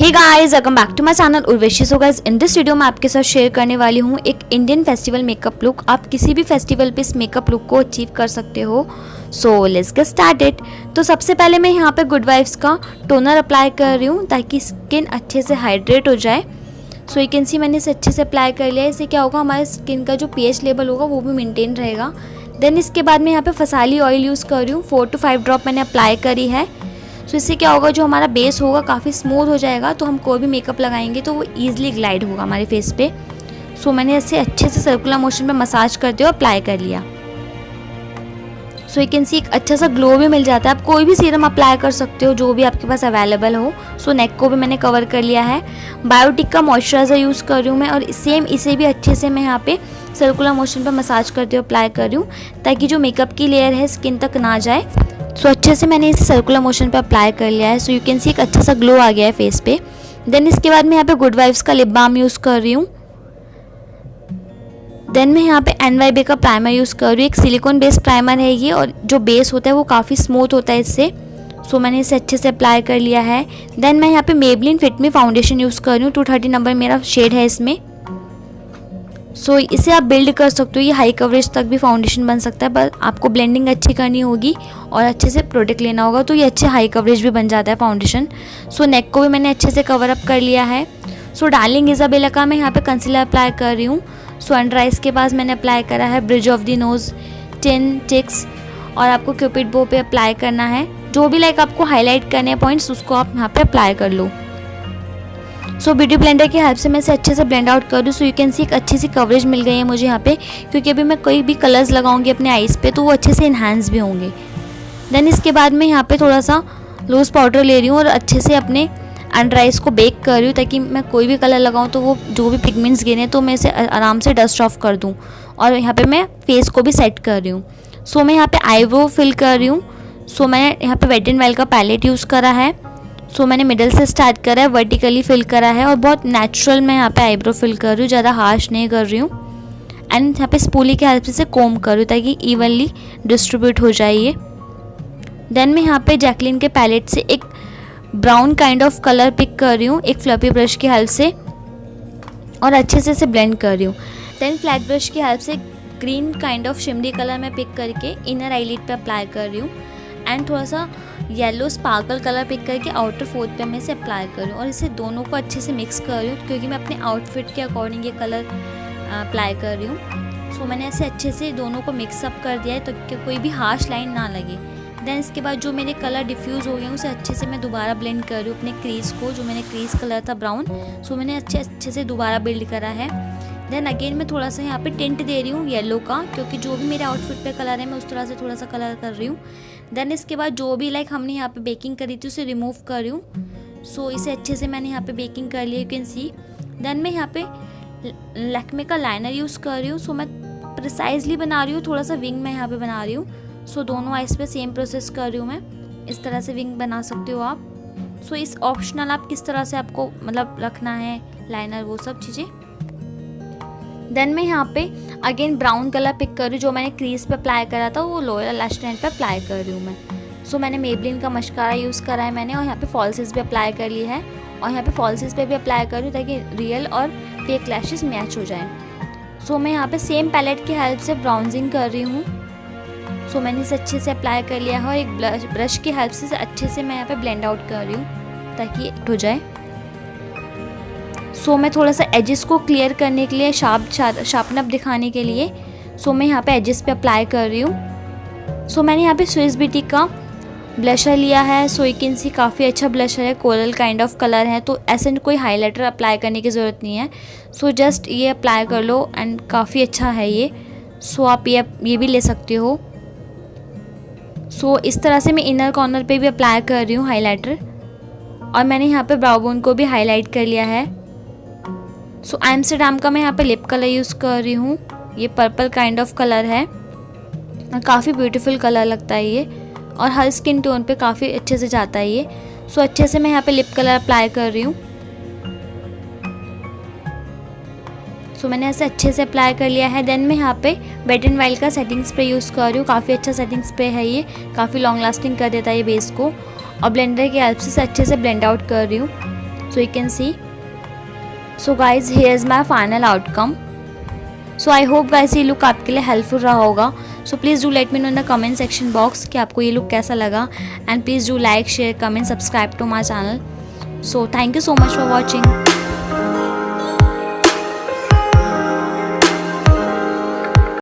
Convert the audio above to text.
Hey guys, welcome back to my channel Urvashi. So guys, in this video मैं आपके साथ share करने वाली हूँ एक इंडियन फेस्टिवल मेकअप लुक। आप किसी भी फेस्टिवल पे इस मेकअप लुक को अचीव कर सकते हो। So let's get started. तो सबसे पहले मैं यहाँ पे गुड वाइब्स का टोनर अप्लाई कर रही हूँ ताकि स्किन अच्छे से हाइड्रेट हो जाए। सो यू कैन सी मैंने इसे अच्छे से अप्लाई कर लिया है। इससे क्या होगा, हमारे स्किन का जो पीएच लेवल होगा वो भी मेंटेन रहेगा। देन इसके बाद मैं यहाँ पे फसाली ऑयल यूज़ कर रही हूँ। 4 to 5 ड्रॉप मैंने अप्लाई करी है। सो इससे क्या होगा, जो हमारा बेस होगा काफ़ी स्मूथ हो जाएगा, तो हम कोई भी मेकअप लगाएंगे तो वो ईजिली ग्लाइड होगा हमारे फेस पे। सो मैंने इसे अच्छे से सर्कुलर मोशन में मसाज करते हुए अप्लाई कर लिया। सो यू कैन सी एक अच्छा सा ग्लो भी मिल जाता है। आप कोई भी सीरम अप्लाई कर सकते हो जो भी आपके पास अवेलेबल हो। सो नेक को भी मैंने कवर कर लिया है। बायोटिक का मॉइस्चराइज़र यूज़ कर रही हूँ मैं, और सेम इसे भी अच्छे से मैं यहाँ पे सर्कुलर मोशन पे मसाज करते हुए अप्लाई कर रही हूँ ताकि जो मेकअप की लेयर है स्किन तक ना जाए। सो अच्छे से मैंने इसे सर्कुलर मोशन पे अप्लाई कर लिया है। सो यू कैन सी एक अच्छा सा ग्लो आ गया है फेस पे। देन इसके बाद मैं यहाँ पे गुड वाइब्स का लिप बाम यूज़ कर रही हूँ। देन मैं यहाँ पे NYB का प्राइमर यूज़ कर रही हूँ। एक सिलिकॉन बेस्ड प्राइमर है ये, और जो बेस होता है वो काफ़ी स्मूथ होता है इससे। सो मैंने इसे अच्छे से अप्लाई कर लिया है। देन मैं यहाँ पे मेबलिन फिट मी फाउंडेशन यूज़ कर रही हूँ। 230 नंबर मेरा शेड है इसमें। सो इसे आप बिल्ड कर सकते हो। ये हाई कवरेज तक भी फाउंडेशन बन सकता है, पर आपको ब्लेंडिंग अच्छी करनी होगी और अच्छे से प्रोडक्ट लेना होगा, तो ये अच्छे हाई कवरेज भी बन जाता है फाउंडेशन। सो नेक को भी मैंने अच्छे से कवर अप कर लिया है। सो डार्लिंग इजाबेला का मैं यहाँ पे कंसीलर अप्लाई कर रही हूँ। सो अंडर आइज के पास मैंने अप्लाई करा है bridge of the nose, chin, टिक्स, और आपको क्यूपिड बो पे अप्लाई करना है। जो भी लाइक आपको हाईलाइट करने हैं पॉइंट्स, उसको आप यहाँ पे अप्लाई कर लो। सो ब्यूटी ब्लेंडर की हेल्प से मैं इसे अच्छे से ब्लेंड आउट कर दूँ। सो यू कैन सी एक अच्छी सी कवरेज मिल गई है मुझे यहाँ पे, क्योंकि अभी मैं कोई भी कलर्स लगाऊंगी अपने आईज़ पे तो वो अच्छे से इन्हांस भी होंगे। देन इसके बाद मैं यहाँ पे थोड़ा सा लूज़ पाउडर ले रही हूँ और अच्छे से अपने अंडर आइज़ को बेक कर रही हूँ ताकि मैं कोई भी कलर लगाऊँ तो वो जो भी पिगमेंट्स गिरे तो मैं इसे आराम से डस्ट ऑफ कर दूँ। और यहाँ पर मैं फेस को भी सेट कर रही हूँ। सो मैं यहाँ पर आईब्रो फिल कर रही हूँ। सो मैंने यहाँ पर वेट एंड वाइल्ड का पैलेट यूज़ करा है। सो मैंने मिडल से स्टार्ट करा है, वर्टिकली फिल करा है, और बहुत नेचुरल मैं यहाँ पे आईब्रो फिल कर रही हूँ, ज़्यादा हार्श नहीं कर रही हूँ। एंड यहाँ पे स्पूली की हेल्प से कोम कर रही हूँ ताकि इवनली डिस्ट्रीब्यूट हो जाए ये। देन मैं यहाँ पे जैकलिन के पैलेट से एक brown kind of colour pick कर रही हूँ एक फ्लफी ब्रश की हेल्प से, और अच्छे से इसे ब्लेंड कर रही हूँ। देन फ्लैट ब्रश की हेल्प से green kind of shimmery colour मैं पिक करके इनर आईलिड पे अप्लाई कर रही हूँ। एंड थोड़ा सा येलो स्पार्कल कलर पिक करके आउटर फोर्थ पे मैं इसे अप्लाई कर रही हूँ, और इसे दोनों को अच्छे से मिक्स कर रही हूँ क्योंकि मैं अपने आउटफिट के अकॉर्डिंग ये कलर अप्लाई कर रही हूँ। सो मैंने ऐसे अच्छे से दोनों को मिक्सअप कर दिया है तो कि कोई भी हार्श लाइन ना लगे। देन इसके बाद जो मेरे कलर डिफ्यूज़ हो गए उसे अच्छे से मैं दोबारा ब्लेंड कर रही हूँ अपने क्रीज को, जो मैंने क्रीज कलर था ब्राउन। सो मैंने अच्छे से दोबारा बिल्ड करा है। देन अगेन मैं थोड़ा सा यहाँ पे टिंट दे रही हूँ येलो का, क्योंकि जो भी मेरे आउटफिट पे कलर है मैं उस तरह से थोड़ा सा कलर कर रही हूँ। देन इसके बाद जो भी लाइक हमने यहाँ पे बेकिंग करी थी उसे रिमूव कर रही हूँ। सो इसे अच्छे से मैंने यहाँ पे बेकिंग कर लिया, यू कैन सी। देन मैं यहाँ पे लैक्मे का लाइनर यूज़ कर रही हूँ। सो मैं प्रिसाइजली बना रही हूँ, थोड़ा सा विंग मैं यहाँ पे बना रही हूँ। सो दोनों आइज पे सेम प्रोसेस कर रही हूँ मैं। इस तरह से विंग बना सकते हो आप। सो इस ऑप्शनल आप किस तरह से आपको मतलब रखना है लाइनर, वो सब चीज़ें। देन मैं यहाँ पे अगेन ब्राउन कलर पिक कर रही हूँ, जो मैंने क्रीज पे अप्लाई करा था वो लोअर लैश लाइन पे अप्लाई कर रही हूँ मैं। सो मैंने मेबलिन का मस्कारा यूज़ करा है मैंने, और यहाँ पे फॉल्सेस भी अप्लाई कर ली है, और यहाँ पे फॉल्सेस पे भी अप्लाई कर रही हूँ ताकि रियल और फेक लैशेस मैच हो जाएं। सो मैं यहाँ पे सेम पैलेट की हेल्प से ब्राउजिंग कर रही हूँ। सो मैंने इसे अच्छे से अप्लाई कर लिया है, और एक ब्रश की हेल्प से अच्छे से मैं यहाँ पे ब्लेंड आउट कर रही हूँ ताकि ये हो जाए। सो मैं थोड़ा सा एजेस को क्लियर करने के लिए शार्पन अप दिखाने के लिए सो मैं यहाँ पे एजेस पे अप्लाई कर रही हूँ। सो मैंने यहाँ पे स्विस ब्यूटी का ब्लशर लिया है। सो यू कैन सी काफ़ी अच्छा ब्लशर है, कोरल काइंड ऑफ कलर है, तो ऐसे कोई हाइलाइटर अप्लाई करने की ज़रूरत नहीं है। सो जस्ट ये अप्लाई कर लो एंड काफ़ी अच्छा है ये। सो आप ये भी ले सकते हो। सो इस तरह से मैं इनर कॉर्नर पे भी अप्लाई कर रही हूँ हाइलाइटर, और मैंने यहाँ पे ब्राउ बोन को भी हाईलाइट कर लिया है। सो एम्स्टरडैम का मैं यहाँ पे लिप कलर यूज़ कर रही हूँ। ये पर्पल काइंड ऑफ कलर है और काफ़ी ब्यूटीफुल कलर लगता है ये, और हर स्किन टोन पे काफ़ी अच्छे से जाता है ये। सो अच्छे से मैं यहाँ पे लिप कलर अप्लाई कर रही हूँ। सो मैंने ऐसे अच्छे से अप्लाई कर लिया है। देन मैं यहाँ पे वेट एंड वाइल्ड का सेटिंग स्प्रे यूज़ कर रही हूँ। काफ़ी अच्छा सेटिंग स्प्रे है ये, काफ़ी लॉन्ग लास्टिंग कर देता है ये बेस को, और ब्लेंडर की हेल्प से अच्छे से ब्लेंड आउट कर रही हूँ। So you can see. So guys, here's my final outcome. So I hope guys ये लुक आपके लिए हेल्पफुल रहा होगा. So please do let me know in the comment section box कि आपको ये लुक कैसा लगा. And please do like, share, comment, subscribe to my channel. So thank you so much for watching.